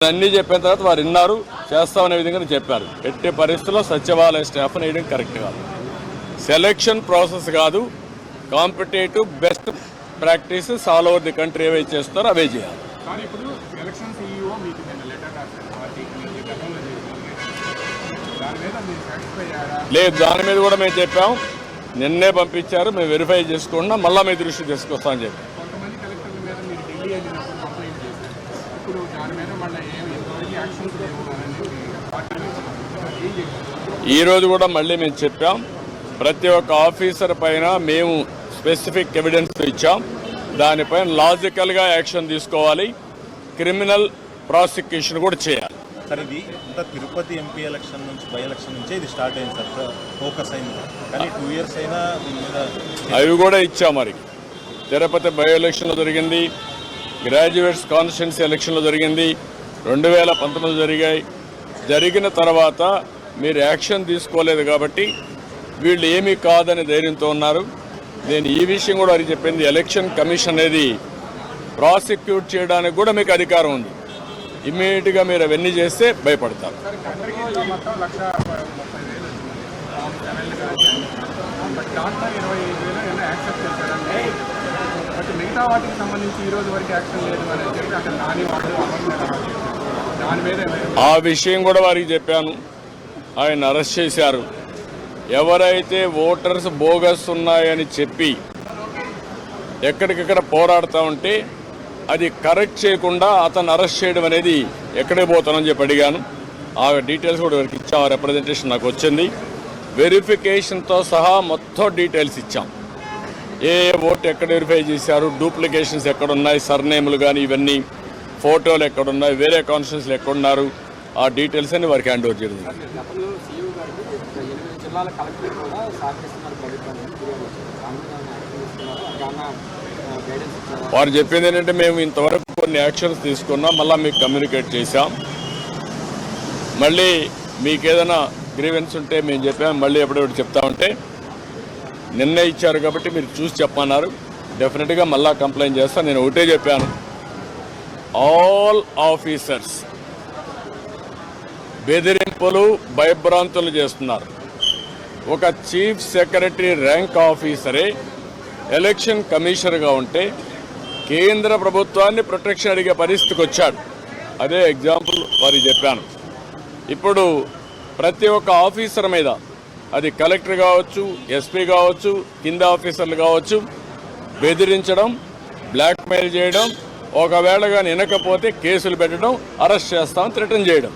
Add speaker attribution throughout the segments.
Speaker 1: అన్నీ చెప్పిన తర్వాత వారు విన్నారు, చేస్తామనే విధంగా చెప్పారు. ఎట్టి పరిస్థితుల్లో సచివాలయ స్టాఫ్ వేయడం కరెక్ట్ కాదు. సెలక్షన్ ప్రాసెస్ కాదు, competitive best practices all over the country ఏవే చేస్తారో అవే చేయాలి. లేదు, దాని మీద కూడా మేము చెప్పాం, నిన్నే పంపించారు, మేము వెరిఫై చేసుకున్నా మళ్ళీ మీ దృష్టికి తీసుకొస్తామని చెప్పి. ఈరోజు కూడా మళ్ళీ మేము చెప్పాం, ప్రతి ఒక్క ఆఫీసర్ పైన మేము స్పెసిఫిక్ ఎవిడెన్స్ ఇచ్చాం, దానిపైన లాజికల్గా యాక్షన్ తీసుకోవాలి, క్రిమినల్ ప్రాసిక్యూషన్ కూడా చేయాలి.
Speaker 2: సార్, ఇది ఇంత తిరుపతి ఎంపీ ఎలక్షన్ నుంచి బై ఎలక్షన్ నుంచే ఇది స్టార్ట్ అయింది సార్, ఫోకస్ అయింది. కానీ 2 years అయినా దీని మీద
Speaker 1: అవి కూడా ఇచ్చాం. మరి తిరుపతి బై ఎలక్షన్లో జరిగింది, గ్రాడ్యుయేట్స్ కాన్స్టిట్యున్సీ ఎలక్షన్లో జరిగింది, 2019 జరిగాయి. జరిగిన తర్వాత మీరు యాక్షన్ తీసుకోలేదు కాబట్టి వీళ్ళు ఏమీ కాదని ధైర్యంతో ఉన్నారు. నేను ఈ విషయం కూడా వారికి చెప్పింది, ఎలక్షన్ కమిషన్ అనేది ప్రాసిక్యూట్ చేయడానికి కూడా మీకు అధికారం ఉంది. ఇమ్మీడియట్గా మీరు అవన్నీ చేస్తే భయపడతారు. ఆ విషయం కూడా వారికి చెప్పాను, ఆయన అరెస్ట్ చేశారు. ఎవరైతే ఓటర్స్ బోగస్ ఉన్నాయని చెప్పి ఎక్కడికెక్కడ పోరాడుతూ ఉంటే అది కరెక్ట్ చేయకుండా అతను అరెస్ట్ చేయడం అనేది ఎక్కడికి పోతానని చెప్పి అడిగాను. ఆ డీటెయిల్స్ కూడా వారికి ఇచ్చాం, ఆ రిప్రజెంటేషన్ నాకు వచ్చింది. వెరిఫికేషన్తో సహా మొత్తం డీటెయిల్స్ ఇచ్చాం. ఏ ఓటు ఎక్కడ వెరిఫై చేశారు, డూప్లికేషన్స్ ఎక్కడున్నాయి, సర్నేములు కానీ ఇవన్నీ, ఫోటోలు ఎక్కడున్నాయి, వేరే కాన్స్టిట్యున్సీలు ఎక్కడున్నారు, ఆ డీటెయిల్స్ అని వారికి హ్యాండ్ ఓవర్ చేయడం. వారు చెప్పింది ఏంటంటే, మేము ఇంతవరకు కొన్ని యాక్షన్స్ తీసుకున్నాం, మళ్ళీ మీకు కమ్యూనికేట్ చేశాం. మళ్ళీ మీకు ఏదైనా గ్రీవెన్స్ ఉంటే మేము చెప్పాము, మళ్ళీ ఎప్పుడెప్పుడు చెప్తామంటే నిన్నే ఇచ్చారు కాబట్టి మీరు చూసి చెప్పన్నారు, డెఫినెట్గా మళ్ళీ కంప్లైంట్ చేస్తాను. నేను ఒకటే చెప్పాను, ఆల్ ఆఫీసర్స్ బెదిరింపులు భయభ్రాంతులు చేస్తున్నారు. ఒక చీఫ్ సెక్రటరీ ర్యాంక్ ఆఫీసరే ఎలక్షన్ కమిషనర్గా ఉంటే కేంద్ర ప్రభుత్వాన్ని ప్రొటెక్షన్ అడిగే పరిస్థితికి వచ్చాడు. అదే ఎగ్జాంపుల్ వారికి చెప్పాను. ఇప్పుడు ప్రతి ఒక్క ఆఫీసర్ మీద, అది కలెక్టర్ కావచ్చు, ఎస్పీ కావచ్చు, కింద ఆఫీసర్లు కావచ్చు, బెదిరించడం, బ్లాక్మెయిల్ చేయడం, ఒకవేళ కానీ వినకపోతే కేసులు పెట్టడం, అరెస్ట్ చేస్తాం, థ్రెటన్ చేయడం,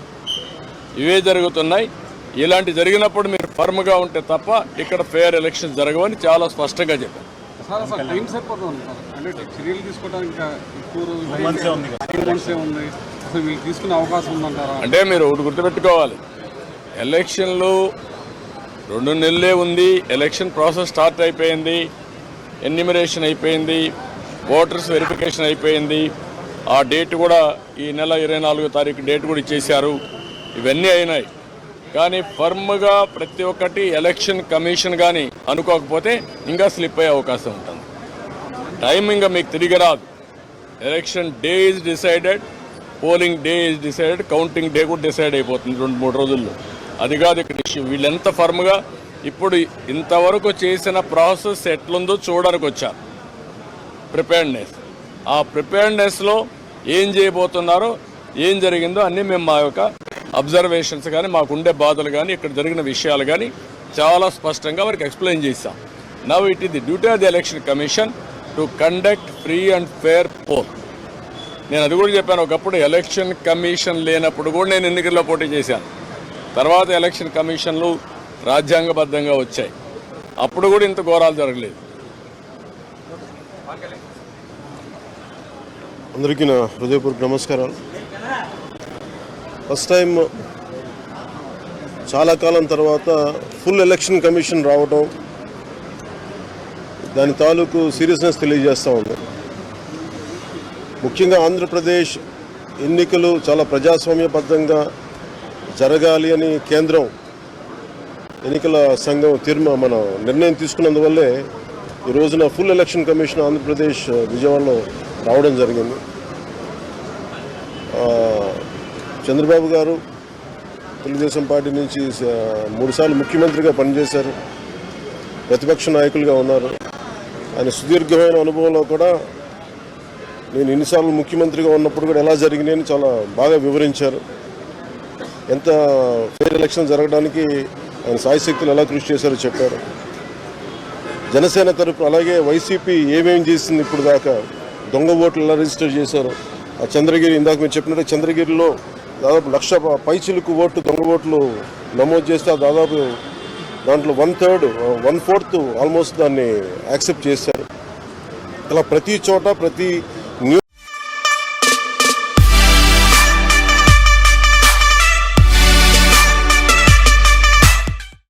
Speaker 1: ఇవే జరుగుతున్నాయి. ఇలాంటి జరిగినప్పుడు మీరు ఫర్మ్గా ఉంటే తప్ప ఇక్కడ ఫెయిర్ ఎలక్షన్స్ జరగవని చాలా స్పష్టంగా చెప్పారు. అంటే మీరు ఒకటి గుర్తుపెట్టుకోవాలి, ఎలక్షన్లు 2 నెలలే ఉంది, ఎలక్షన్ ప్రాసెస్ స్టార్ట్ అయిపోయింది, ఎన్యూమరేషన్ అయిపోయింది, ఓటర్స్ వెరిఫికేషన్ అయిపోయింది, ఆ డేట్ కూడా ఈ నెల 24వ తారీఖు డేట్ కూడా ఇచ్చేశారు. ఇవన్నీ అయినాయి. కానీ ఫర్మ్గా ప్రతి ఒక్కటి ఎలక్షన్ కమిషన్ కానీ అనుకోకపోతే ఇంకా స్లిప్ అయ్యే అవకాశం ఉంటుంది. టైం ఇంకా మీకు తిరిగి రాదు. Election day is decided, polling day is decided, counting day కూడా డిసైడ్ అయిపోతుంది 2-3 రోజుల్లో. అది కాదు ఇక్కడ ఇష్యూ. వీళ్ళెంత ఫర్మ్గా ఇప్పుడు ఇంతవరకు చేసిన ప్రాసెస్ ఎట్లుందో చూడడానికి వచ్చారు. ప్రిపేర్డ్నెస్, ఆ ప్రిపేర్డ్నెస్లో ఏం చేయబోతున్నారో, ఏం జరిగిందో అన్నీ మేము మా యొక్క అబ్జర్వేషన్స్ కానీ, మాకుండే బాధలు కానీ, ఇక్కడ జరిగిన విషయాలు కానీ చాలా స్పష్టంగా వారికి ఎక్స్ప్లెయిన్ చేశాం. Now it is the duty of the election commission to conduct free and fair pole. నేను అది కూడా చెప్పాను, ఒకప్పుడు ఎలక్షన్ కమిషన్ లేనప్పుడు కూడా నేను ఎన్నికల్లో పోటీ చేశాను. తర్వాత ఎలక్షన్ కమిషన్లు రాజ్యాంగబద్ధంగా వచ్చాయి, అప్పుడు కూడా ఇంత ఘోరాలు జరగలేదు.
Speaker 3: అందరికీ నా హృదయపూర్వక నమస్కారాలు. ఫస్ట్ టైం చాలా కాలం తర్వాత ఫుల్ ఎలక్షన్ కమిషన్ రావడం దాని తాలూకు సీరియస్నెస్ తెలియజేస్తూ ఉంది. ముఖ్యంగా ఆంధ్రప్రదేశ్ ఎన్నికలు చాలా ప్రజాస్వామ్యబద్ధంగా జరగాలి అని కేంద్రం ఎన్నికల సంఘం మన నిర్ణయం తీసుకున్నందువల్లే ఈ రోజున ఫుల్ ఎలక్షన్ కమిషన్ ఆంధ్రప్రదేశ్ విజయవాడలో రావడం జరిగింది. చంద్రబాబు గారు తెలుగుదేశం పార్టీ నుంచి 3 సార్లు ముఖ్యమంత్రిగా పనిచేశారు, ప్రతిపక్ష నాయకులుగా ఉన్నారు. ఆయన సుదీర్ఘమైన అనుభవంలో కూడా నేను ఎన్నిసార్లు ముఖ్యమంత్రిగా ఉన్నప్పుడు కూడా ఎలా జరిగినాయని చాలా బాగా వివరించారు. ఎంత ఫెయిర్ ఎలక్షన్ జరగడానికి ఆయన సాయశక్తులు ఎలా కృషి చేశారో చెప్పారు. జనసేన తరపు అలాగే వైసీపీ ఏమేమి చేసింది ఇప్పుడు దాకా, దొంగ ఓట్లు ఎలా రిజిస్టర్ చేశారు, ఆ చంద్రగిరి ఇందాక మీరు చెప్పినట్టు చంద్రగిరిలో దాదాపు 1,00,000 పైచిలకు ఓట్లు దొంగ ఓట్లు నమోదు చేస్తే దాదాపు దాంట్లో 1/4 ఆల్మోస్ట్ దాన్ని యాక్సెప్ట్ చేశారు. ఇలా ప్రతి చోట ప్రతి